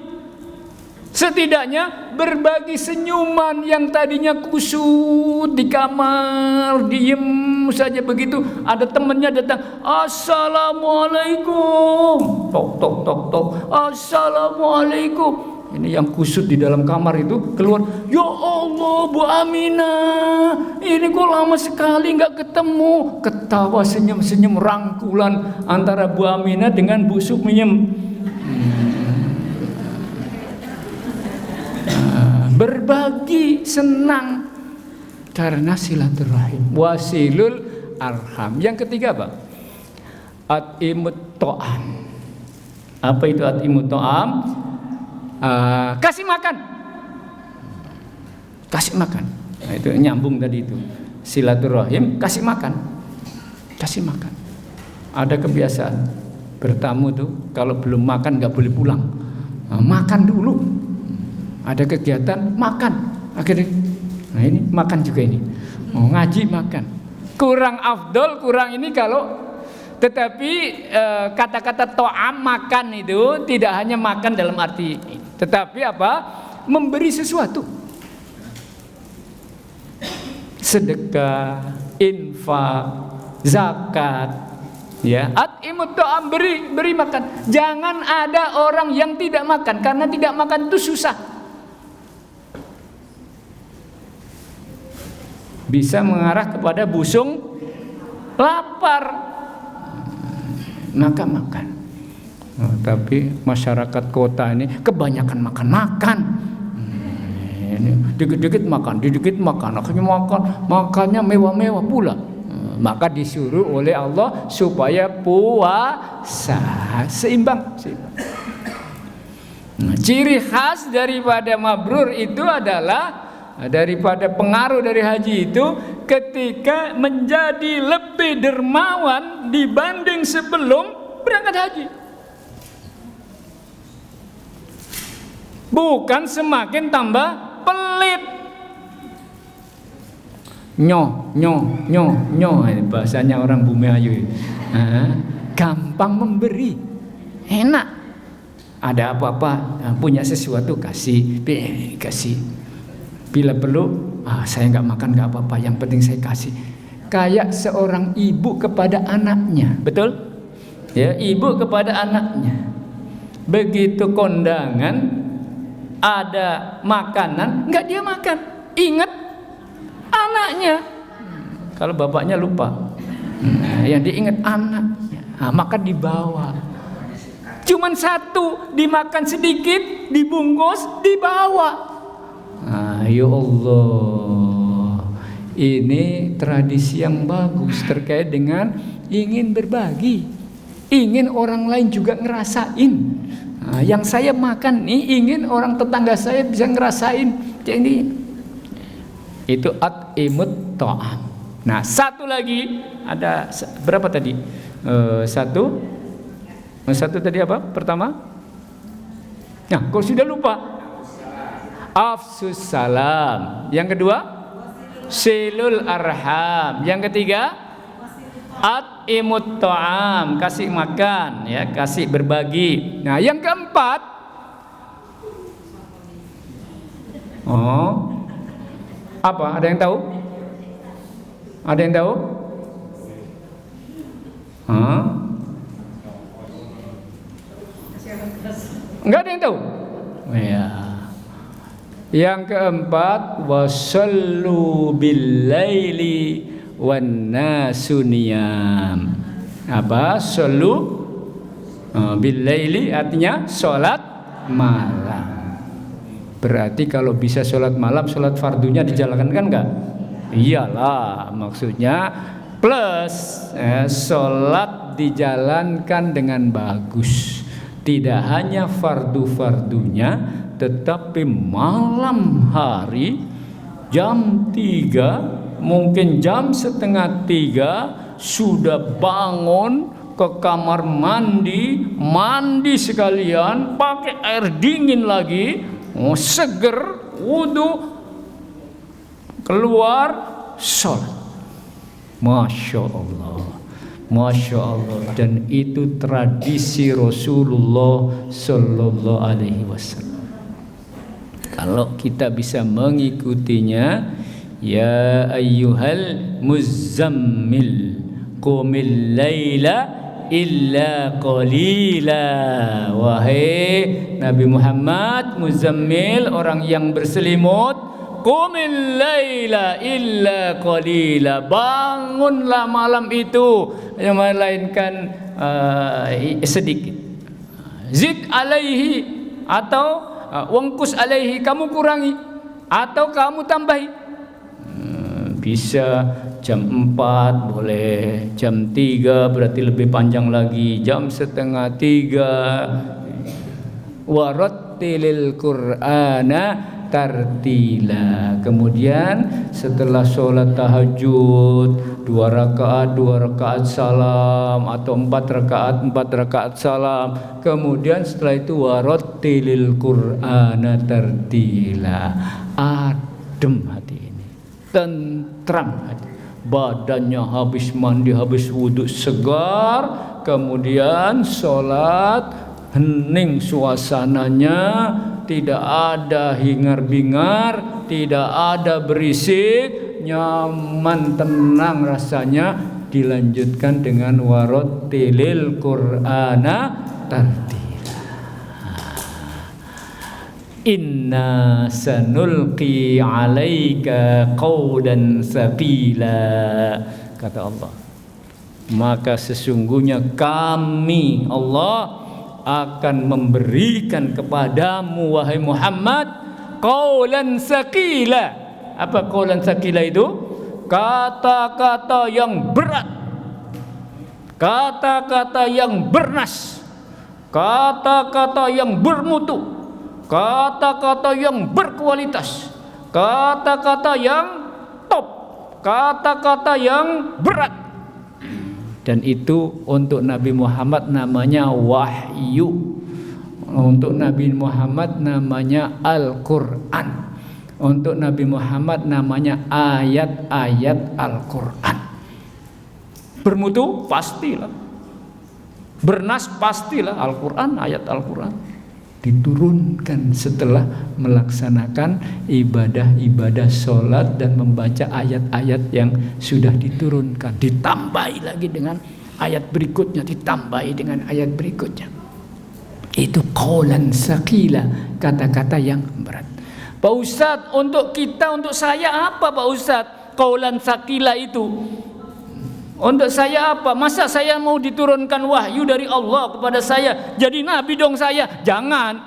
Setidaknya berbagi senyuman yang tadinya kusut di kamar, diem saja begitu. Ada temannya datang, assalamualaikum, tok tok tok tok, assalamualaikum. Ini yang kusut di dalam kamar itu keluar, ya Allah Bu Aminah, ini kok lama sekali nggak ketemu. Ketawa senyum-senyum rangkulan antara Bu Aminah dengan Bu Sumiem. Berbagi senang karena silaturahim, wasilul arham. Yang ketiga apa? Atimut to'am. Apa itu atimut to'am? Kasih makan. Kasih makan. Nah, itu nyambung tadi itu. Silaturahim, kasih makan. Kasih makan. Ada kebiasaan bertamu tuh kalau belum makan nggak boleh pulang. Makan dulu. Ada kegiatan makan. Akhirnya, nah ini makan juga ini. Ngaji makan. Kurang afdol, kurang ini kalau. Tetapi kata-kata to'am makan itu tidak hanya makan dalam arti ini, tetapi apa? Memberi sesuatu. Sedekah, infak, zakat, ya. Atimut to'am, beri makan. Jangan ada orang yang tidak makan, karena tidak makan itu susah. Bisa mengarah kepada busung lapar. Maka makan. Tapi masyarakat kota ini kebanyakan makan. Dikit-dikit makan, akhirnya makannya mewah-mewah pula. Maka disuruh oleh Allah supaya puasa seimbang. Ciri khas daripada mabrur itu adalah, daripada pengaruh dari haji itu, ketika menjadi lebih dermawan dibanding sebelum berangkat haji. Bukan semakin tambah pelit. Nyoh, bahasanya orang Bumiayu. Gampang memberi, enak. Ada apa-apa, punya sesuatu kasih. Bila perlu, saya nggak makan nggak apa-apa, yang penting saya kasih. Kayak seorang ibu kepada anaknya, betul? Ya, ibu kepada anaknya. Begitu kondangan ada makanan, nggak dia makan, ingat anaknya. Kalau bapaknya lupa, yang diingat anaknya, maka dibawa. Cuman satu, dimakan sedikit, dibungkus, dibawa. Ya Allah, ini tradisi yang bagus terkait dengan ingin berbagi, ingin orang lain juga ngerasain. Yang saya makan nih, ingin orang tetangga saya bisa ngerasain. Jadi itu atimut to'am. Nah, satu lagi, ada berapa tadi? Satu tadi apa? Pertama? Nah, kalau sudah lupa, afsus salam. Yang kedua, silul arham. Yang ketiga, At'imut ta'am, kasih makan, ya, kasih berbagi. Nah, yang keempat, apa? Ada yang tahu? Ada yang tahu? Enggak ada yang tahu? Ya. Yang keempat, wasallu billaili wan nasu niyam. Apa? Sallu billaili artinya salat malam. Berarti kalau bisa salat malam, salat fardunya dijalankan kan enggak? Iyalah, maksudnya plus salat dijalankan dengan bagus. Tidak hanya fardu-fardunya, tetapi malam hari jam 3, mungkin jam setengah 3 sudah bangun ke kamar mandi, mandi sekalian, pakai air dingin lagi, seger, wudu, keluar, sholat. Masya Allah, Masya Allah. Dan itu tradisi Rasulullah Sallallahu Alaihi Wasallam. Kalau kita bisa mengikutinya, ya ayyuhal muzammil qumil laila illa qalila. Wahai Nabi Muhammad muzammil, orang yang berselimut, qumil laila illa qalila, bangunlah malam itu, yang melainkan sedikit. Zid alaihi, atau wangkus alaihi, kamu kurangi atau kamu tambahi. Bisa jam 4 boleh, jam 3 berarti lebih panjang lagi, jam setengah 3. Warattilil Qur'ana tartila. Kemudian setelah sholat tahajud 2 rakaat salam, atau 4 rakaat salam. Kemudian setelah itu warattilil Qur'ana tartila. Adem hati ini, tentram hati, badannya habis mandi, habis wudhu, segar. Kemudian sholat, hening suasananya, tidak ada hingar-bingar, tidak ada berisik, nyaman, tenang rasanya. Dilanjutkan dengan warattilil Qur'ana tartila. Inna sanulqi 'alaika qawlan tsaqila, kata Allah. Maka sesungguhnya kami Allah akan memberikan kepadamu wahai Muhammad qaulan tsaqila. Apa qaulan tsaqila itu? Kata-kata yang berat, kata-kata yang bernas, kata-kata yang bermutu, kata-kata yang berkualitas, kata-kata yang top, kata-kata yang berat. Dan itu untuk Nabi Muhammad namanya wahyu. Untuk Nabi Muhammad namanya Al-Quran. Untuk Nabi Muhammad namanya ayat-ayat Al-Quran. Bermutu pastilah, bernas pastilah. Al-Quran, ayat Al-Quran diturunkan setelah melaksanakan ibadah-ibadah sholat dan membaca ayat-ayat yang sudah diturunkan. Ditambahi lagi dengan ayat berikutnya, ditambahi dengan ayat berikutnya. Itu qaulan tsaqila, kata-kata yang berat. Pak Ustadz, untuk kita, untuk saya apa Pak Ustadz qaulan tsaqila itu? Untuk saya apa? Masa saya mau diturunkan wahyu dari Allah kepada saya, jadi nabi dong saya? Jangan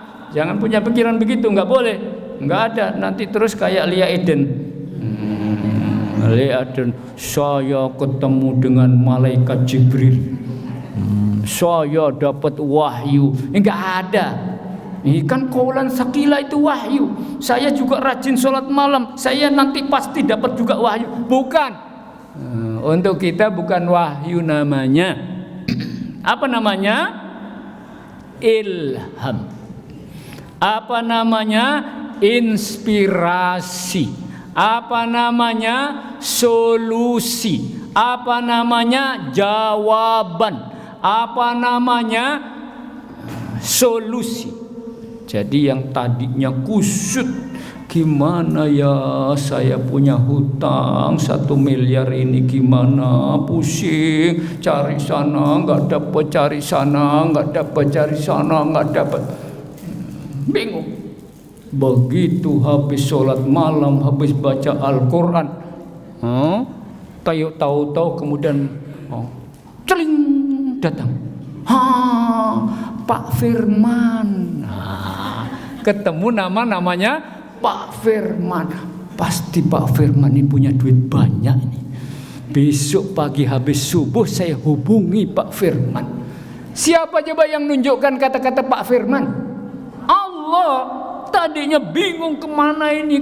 punya pikiran begitu, nggak boleh, nggak ada. Nanti terus kayak Lia Eden. Lia Eden, saya ketemu dengan malaikat Jibril, saya dapat wahyu. Nggak ada. Ini kan qaulan tsaqila itu wahyu. Saya juga rajin sholat malam, saya nanti pasti dapat juga wahyu. Bukan. Untuk kita bukan wahyu namanya. Apa namanya? Ilham. Apa namanya? Inspirasi. Apa namanya? Solusi. Apa namanya? Jawaban. Apa namanya? Solusi. Jadi yang tadinya kusut, gimana ya saya punya hutang 1 miliar ini, gimana, pusing, cari sana nggak dapat, cari sana nggak dapat, cari sana nggak dapat, bingung. Begitu habis sholat malam, habis baca Al-Quran, tahu-tahu kemudian celing datang, Pak Firman. Ketemu namanya Pak Firman. Pasti Pak Firman ini punya duit banyak ini. Besok pagi habis subuh saya hubungi Pak Firman. Siapa coba yang nunjukkan kata-kata Pak Firman? Allah. Tadinya bingung kemana ini.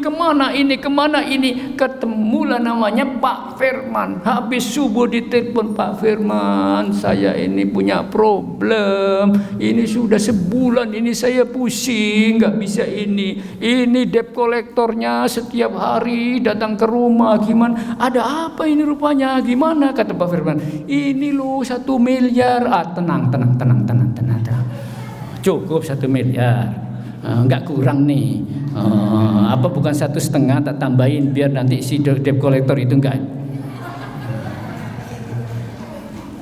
Ketemulah namanya Pak Firman. Habis subuh ditelepon, Pak Firman, saya ini punya problem. Ini sudah sebulan ini saya pusing, nggak bisa ini. Ini debt kolektornya setiap hari datang ke rumah. Gimana? Ada apa ini rupanya? Gimana? Kata Pak Firman. Ini loh 1 miliar. Tenang. Cukup 1 miliar. Enggak kurang nih. Apa bukan 1,5 tak tambahin biar nanti si debt collector itu enggak.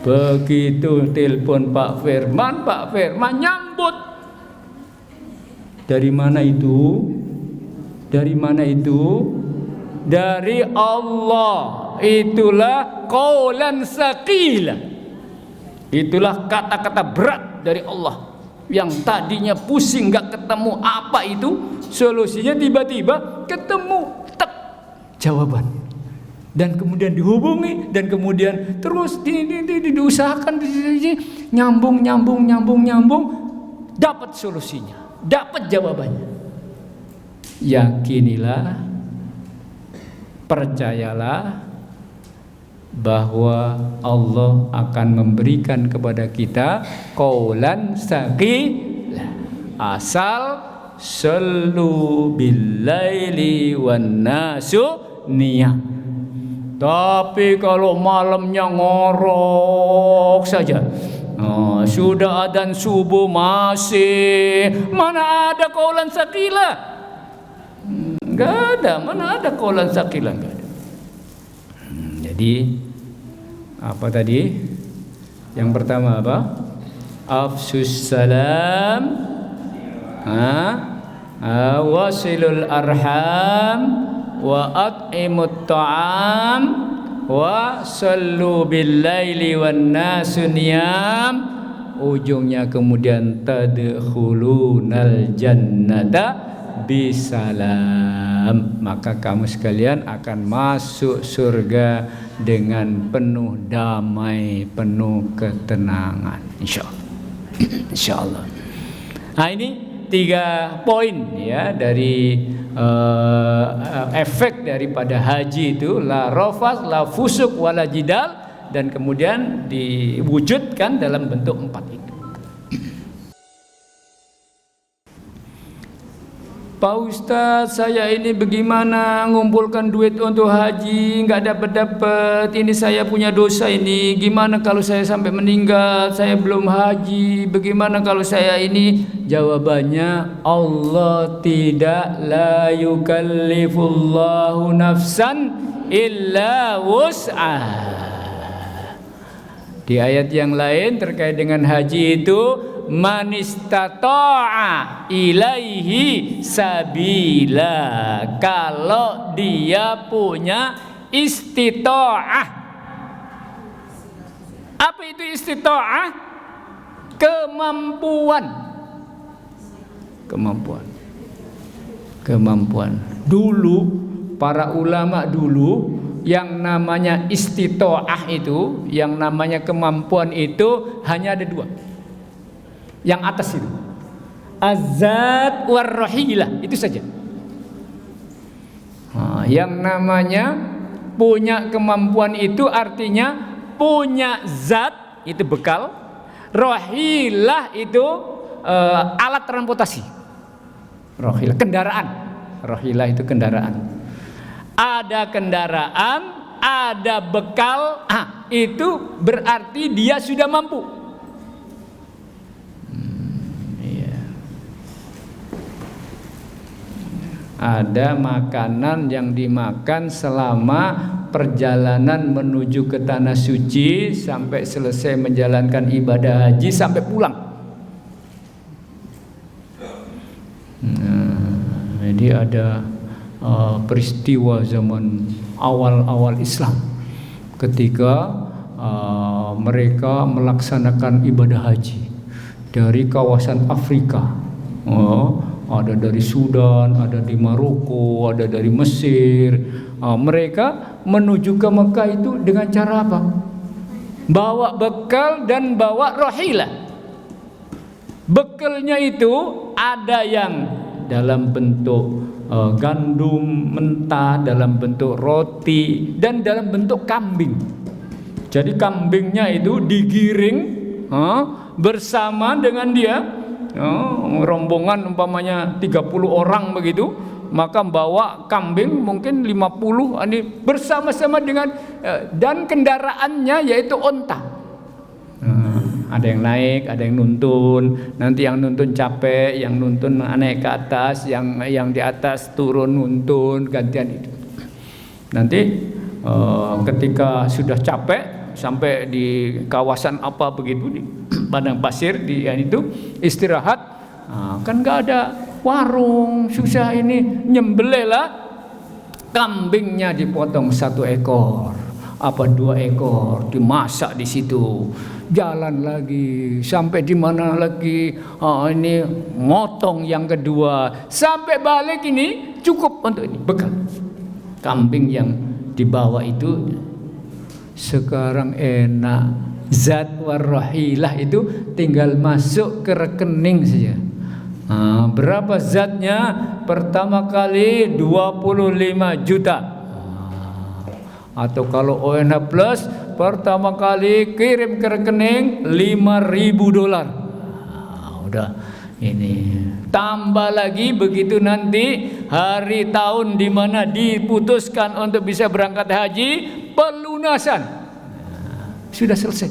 Begitu telepon Pak Firman nyambut. Dari mana itu? Dari Allah. Itulah qaulan saqila. Itulah kata-kata berat dari Allah. Yang tadinya pusing gak ketemu apa itu solusinya, tiba-tiba ketemu, tek, jawaban. Dan kemudian dihubungi, dan kemudian terus diusahakan, nyambung, dapat solusinya, dapat jawabannya. Yakinilah, percayalah bahwa Allah akan memberikan kepada kita qaulan saqilah, asal sallu billaili wan nasu niyam. Tapi kalau malamnya ngorok saja, sudah adzan subuh masih, mana ada qaulan saqilah? Enggak ada, mana ada qaulan saqilah, enggak ada. Jadi apa tadi? Yang pertama apa? Afsus salam, wasilul arham, wa at'imut ta'am, wa sallu bil laili wan nasu niyam. Ujungnya kemudian tadkhulunal jannata bisalam, maka kamu sekalian akan masuk surga dengan penuh damai, penuh ketenangan, insyaallah. Nah, ini 3 poin ya dari efek daripada haji itu, la rafas, la fusuk, wala jidal, dan kemudian diwujudkan dalam bentuk 4 itu. Pak Ustadz, saya ini bagaimana ngumpulkan duit untuk haji, nggak dapat. Ini saya punya dosa ini. Gimana kalau saya sampai meninggal, saya belum haji? Bagaimana kalau saya ini? Jawabannya, Allah tidak, la yukallifullahu nafsan illa wus'ah. Di ayat yang lain terkait dengan haji itu, man istata'a ilaihi sabila, kalau dia punya istita'ah. Apa itu istita'ah? Kemampuan. Dulu para ulama dulu, yang namanya istita'ah itu, yang namanya kemampuan itu hanya ada 2. Yang atas itu, azat warrahilah, itu saja. Yang namanya punya kemampuan itu artinya punya zat, itu bekal. Rahilah itu alat transportasi. Rahilah kendaraan. Rahilah itu kendaraan. Ada kendaraan ada bekal, itu berarti dia sudah mampu. Iya. Ada makanan yang dimakan selama perjalanan menuju ke tanah suci sampai selesai menjalankan ibadah haji sampai pulang. Jadi ada peristiwa zaman awal-awal Islam ketika mereka melaksanakan ibadah haji dari kawasan Afrika. Ada dari Sudan, ada di Maroko, ada dari Mesir. Mereka menuju ke Mekah itu dengan cara apa? Bawa bekal dan bawa rohilah. Bekalnya itu ada yang dalam bentuk gandum mentah, dalam bentuk roti, dan dalam bentuk kambing. Jadi kambingnya itu digiring bersama dengan dia, rombongan umpamanya 30 orang begitu, maka bawa kambing mungkin 50 ini bersama-sama dengan dan kendaraannya yaitu onta. Ada yang naik, ada yang nuntun. Nanti yang nuntun capek, yang nuntun naik ke atas, yang di atas turun nuntun, gantian itu. Nanti ketika sudah capek sampai di kawasan apa begitu di padang pasir di itu istirahat, kan nggak ada warung, susah ini nyembelih lah. Kambingnya dipotong 1 ekor, apa 2 ekor, dimasak di situ. Jalan lagi sampai di mana lagi, ini motong yang kedua, sampai balik ini cukup untuk ini bekal. Kambing yang dibawa itu sekarang enak, zat warrahilah itu tinggal masuk ke rekening saja. Berapa zatnya? Pertama kali 25 juta. Atau kalau ONH Plus pertama kali kirim ke rekening 5.000 dolar. Udah ini tambah lagi begitu nanti hari tahun di mana diputuskan untuk bisa berangkat haji, pelunasan sudah selesai.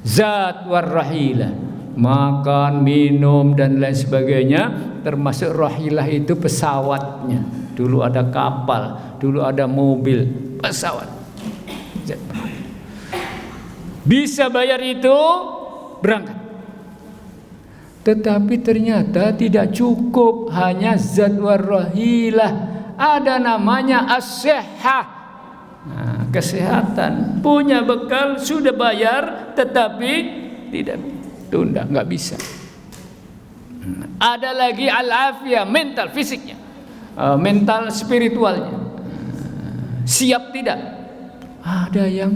Zat warrahilah, makan, minum dan lain sebagainya, termasuk rahilah itu pesawatnya. Dulu ada kapal, dulu ada mobil, pesawat. Bisa bayar itu, berangkat. Tetapi ternyata tidak cukup hanya zat warrahilah, ada namanya as-sihhah. Kesehatan, punya bekal, sudah bayar, tetapi tidak tunda, nggak bisa. Ada lagi al-afiyah, mental, fisiknya, mental spiritualnya. Siap tidak? Ada yang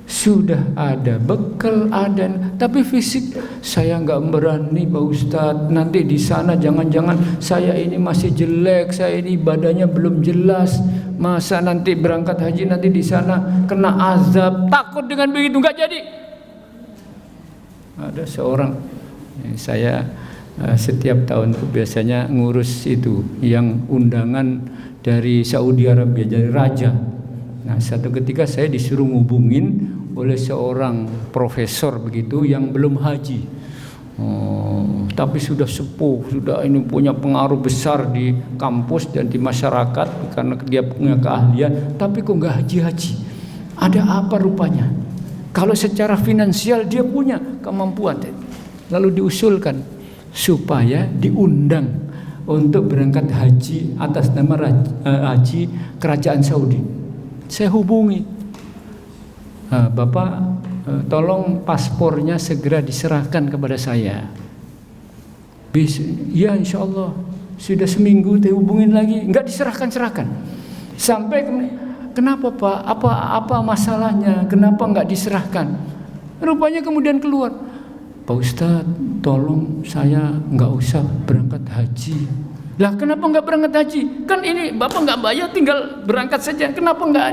sudah ada bekal, ada, tapi fisik saya nggak berani Pak Ustadz. Nanti di sana jangan-jangan saya ini masih jelek, saya ini badannya belum jelas. Masa nanti berangkat haji nanti di sana kena azab, takut dengan begitu, nggak jadi. Ada seorang, saya setiap tahun itu biasanya ngurus itu yang undangan dari Saudi Arabia, dari raja. Nah, satu ketika saya disuruh ngubungin oleh seorang profesor begitu yang belum haji. Tapi sudah sepuh, sudah ini punya pengaruh besar di kampus dan di masyarakat karena dia punya keahlian, tapi kok nggak haji-haji? Ada apa rupanya? Kalau secara finansial dia punya kemampuan, lalu diusulkan supaya diundang untuk berangkat haji atas nama haji kerajaan Saudi. Saya hubungi, Bapak, tolong paspornya segera diserahkan kepada saya. Ya insya Allah. Sudah seminggu saya hubungin lagi, nggak diserahkan. Sampai kenapa Pak? Apa masalahnya? Kenapa nggak diserahkan? Rupanya kemudian keluar, Pak Ustadz, tolong saya nggak usah berangkat haji. Lah kenapa nggak berangkat haji? Kan ini Bapak nggak bayar, tinggal berangkat saja. Kenapa nggak?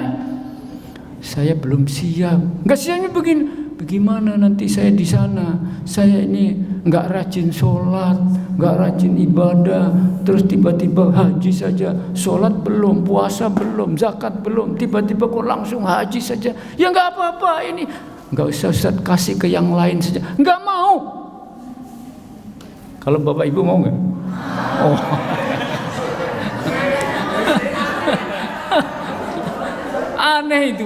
Saya belum siap. Nggak siapnya begini. Bagaimana nanti saya di sana? Saya ini nggak rajin sholat, nggak rajin ibadah, terus tiba-tiba haji saja, sholat belum, puasa belum, zakat belum, tiba-tiba kok langsung haji saja. Ya nggak apa-apa ini, nggak usah Ustaz, kasih ke yang lain saja. Nggak mau. Kalau Bapak Ibu mau nggak? Oh. Aneh itu.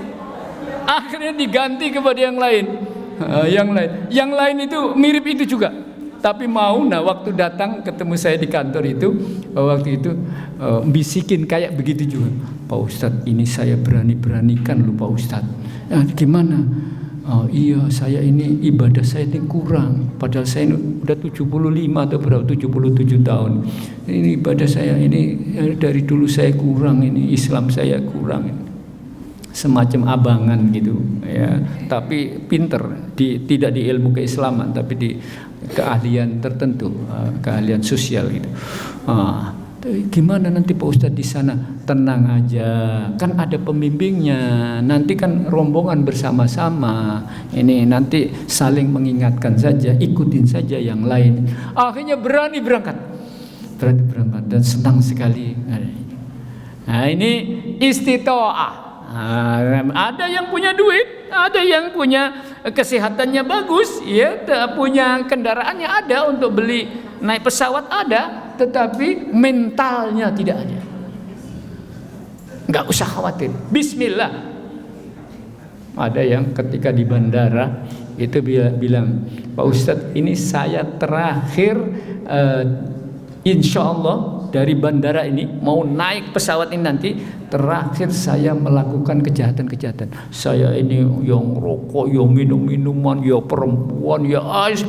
Akhirnya diganti kepada yang lain. Yang lain itu mirip itu juga. Tapi mau, nah waktu datang ketemu saya di kantor itu, waktu itu bisikin kayak begitu juga. Pak Ustadz, ini saya berani-beranikan loh Pak Ustadz. Gimana? Oh iya, saya ini ibadah saya ini kurang. Padahal saya ini udah 75 atau berapa, 77 tahun. Ini ibadah saya ini dari dulu saya kurang, ini Islam saya kurang. Semacam abangan gitu ya, tapi pinter tidak di ilmu keislaman, tapi di keahlian tertentu, keahlian sosial gitu. Gimana nanti Pak Ustadz di sana? Tenang aja, kan ada pembimbingnya. Nanti kan rombongan bersama-sama. Ini nanti saling mengingatkan saja, ikutin saja yang lain. Akhirnya berani berangkat dan senang sekali. Nah ini istitoah. Ada yang punya duit, ada yang punya kesehatannya bagus, ya, punya kendaraannya ada untuk beli naik pesawat ada, tetapi mentalnya tidak ada. Nggak usah khawatir, Bismillah. Ada yang ketika di bandara itu bilang, Pak Ustadz, ini saya terakhir insya Allah dari bandara ini mau naik pesawat ini nanti terakhir saya melakukan kejahatan-kejahatan. Saya ini yang rokok, yang minum-minuman, ya perempuan, ya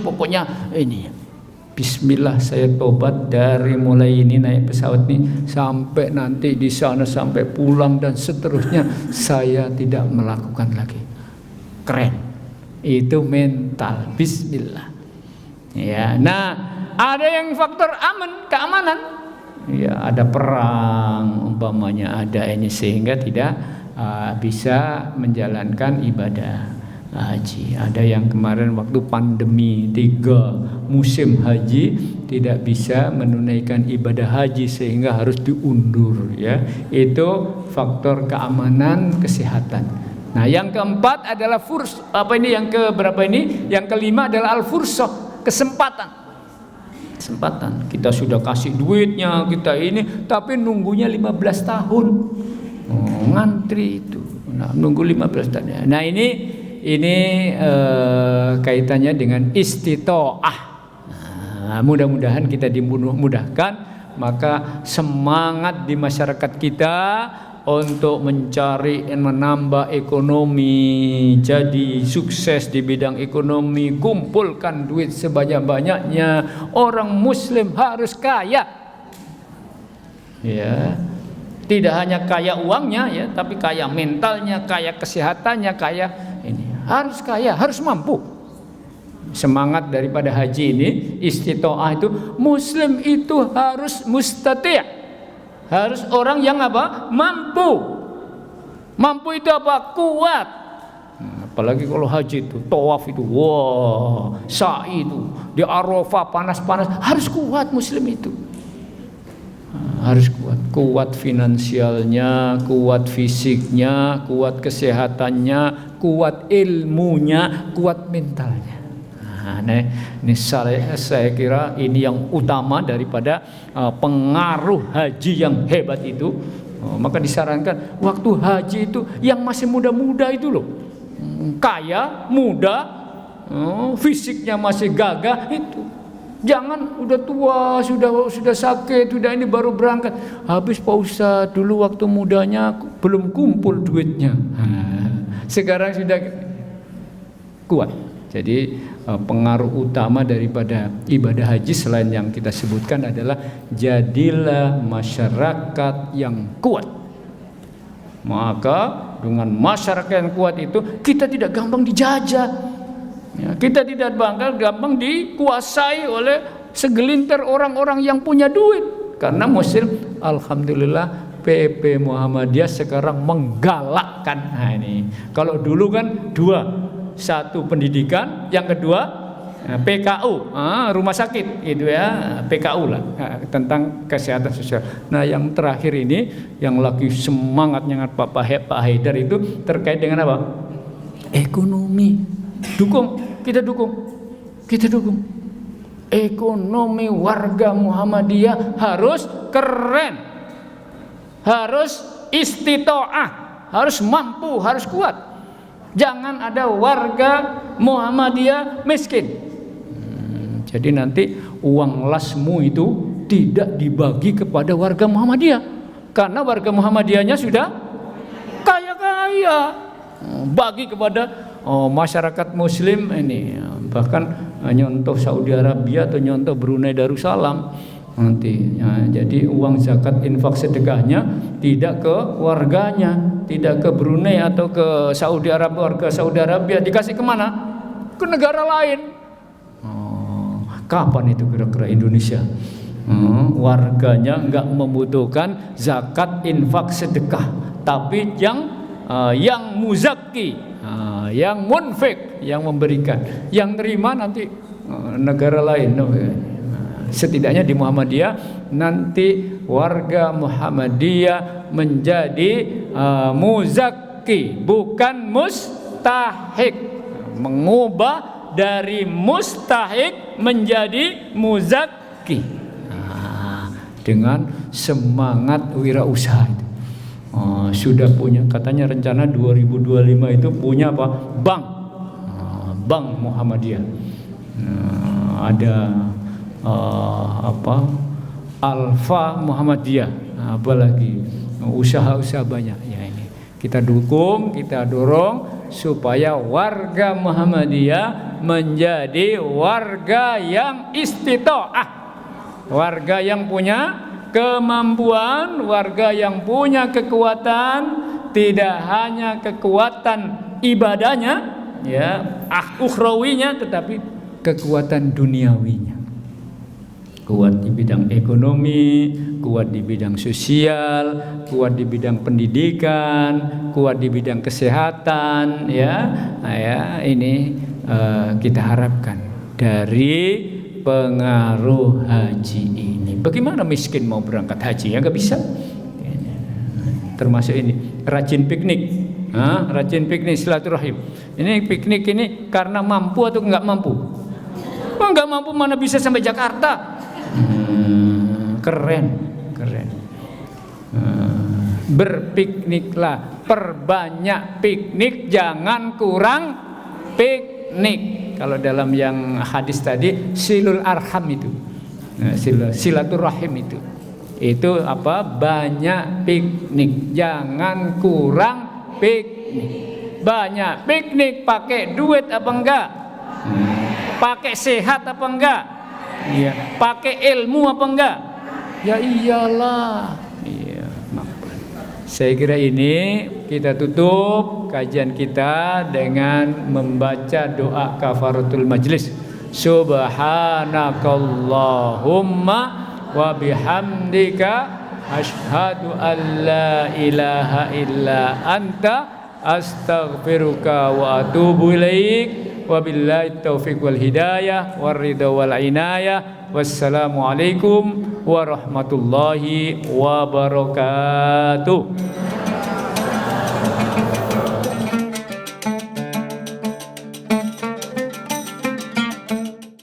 pokoknya ini. Bismillah, saya tobat dari mulai ini naik pesawat ini sampai nanti di sana sampai pulang dan seterusnya saya tidak melakukan lagi. Keren. Itu mental. Bismillah. Ya, nah ada yang faktor keamanan. Ya, ada perang umpamanya, ada ini sehingga tidak bisa menjalankan ibadah haji. Ada yang kemarin waktu pandemi 3 musim haji tidak bisa menunaikan ibadah haji sehingga harus diundur ya. Itu faktor keamanan kesehatan. Nah, yang keempat adalah yang keberapa ini? Yang kelima adalah al-fursah, kesempatan. Kita sudah kasih duitnya, kita ini, tapi nunggunya 15 tahun. Ngantri itu. Nah, nunggu 15 tahun. Nah, ini kaitannya dengan istitoah. Nah, mudah-mudahan kita dimudahkan, maka semangat di masyarakat kita untuk mencari dan menambah ekonomi, jadi sukses di bidang ekonomi, kumpulkan duit sebanyak-banyaknya. Orang muslim harus kaya. Ya. Tidak hanya kaya uangnya ya, tapi kaya mentalnya, kaya kesehatannya, kaya ini. Harus kaya, harus mampu. Semangat daripada haji ini, istitoah itu, muslim itu harus mustati'. Harus orang yang apa? Mampu. Mampu itu apa? Kuat. Apalagi kalau haji itu, tawaf itu, wah, sa'i itu, di Arafah panas-panas, harus kuat muslim itu. Harus kuat finansialnya, kuat fisiknya, kuat kesehatannya, kuat ilmunya, kuat mentalnya. Nah, ini saya kira ini yang utama daripada pengaruh haji yang hebat itu. Maka disarankan waktu haji itu yang masih muda-muda itu loh, kaya, muda, fisiknya masih gagah itu. Jangan udah tua, sudah sakit, sudah ini baru berangkat. Habis Pak Ustadz, dulu waktu mudanya belum kumpul duitnya. Sekarang sudah kuat. Jadi pengaruh utama daripada ibadah haji selain yang kita sebutkan adalah jadilah masyarakat yang kuat. Maka dengan masyarakat yang kuat itu kita tidak gampang dijajah. Ya, kita tidak gampang dikuasai oleh segelintir orang-orang yang punya duit. Karena muslim, alhamdulillah, PP Muhammadiyah sekarang menggalakkan. Nah ini, kalau dulu kan dua, satu pendidikan, yang kedua PKU, rumah sakit itu ya, PKU lah, tentang kesehatan sosial. Nah yang terakhir ini yang lagi semangatnya Pak Haidar itu terkait dengan apa? Ekonomi. Kita dukung. Ekonomi warga Muhammadiyah harus keren, harus istitoah, harus mampu, harus kuat. Jangan ada warga Muhammadiyah miskin. Jadi nanti uang lasmu itu tidak dibagi kepada warga Muhammadiyah, karena warga Muhammadiyahnya sudah kaya-kaya. Bagi kepada masyarakat Muslim ini, bahkan nyontoh Saudi Arabia atau nyontoh Brunei Darussalam nanti. Jadi uang zakat infak sedekahnya tidak ke warganya, tidak ke Brunei atau ke Saudi Arabia, warga Saudi Arabia, dikasih kemana? Ke negara lain. Kapan itu kira-kira Indonesia warganya nggak membutuhkan zakat infak sedekah, tapi yang muzaki, yang munfik, yang memberikan, yang terima nanti negara lain. Setidaknya di Muhammadiyah nanti warga Muhammadiyah menjadi muzaki, bukan mustahik, mengubah dari mustahik menjadi muzaki, dengan semangat wirausaha itu. Sudah punya, katanya rencana 2025 itu punya apa? Bank Muhammadiyah. Ada Alfa Muhammadiyah, apalagi usaha-usaha banyak ya. Ini kita dukung, kita dorong supaya warga Muhammadiyah menjadi warga yang istitoah, warga yang punya kemampuan, warga yang punya kekuatan, tidak hanya kekuatan ibadahnya ya, ukhrawinya, tetapi kekuatan duniawinya. Kuat di bidang ekonomi, kuat di bidang sosial, kuat di bidang pendidikan, kuat di bidang kesehatan ya. Ini kita harapkan dari pengaruh haji ini. Bagaimana miskin mau berangkat haji? Ya nggak bisa. Termasuk ini rajin piknik, rajin piknik silaturahim. Ini piknik ini karena mampu atau nggak mampu? Nggak mampu mana bisa sampai Jakarta? Keren. Berpikniklah, perbanyak piknik, jangan kurang piknik. Kalau dalam yang hadis tadi silul arham itu, silaturahim itu apa? Banyak piknik, jangan kurang piknik. Banyak piknik, pakai duit apa enggak? Pakai sehat apa enggak? Iya. Pakai ilmu apa enggak? Ya iyalah. Iya. Saya kira ini kita tutup kajian kita dengan membaca doa kafaratul majlis. Subhanakallahumma wa bihamdika asyhadu an la ilaha illa anta astaghfiruka wa atubu ilaik. Wabillahi taufiq wal hidayah war ridha wal inayah. Wassalamualaikum warahmatullahi wabarakatuh.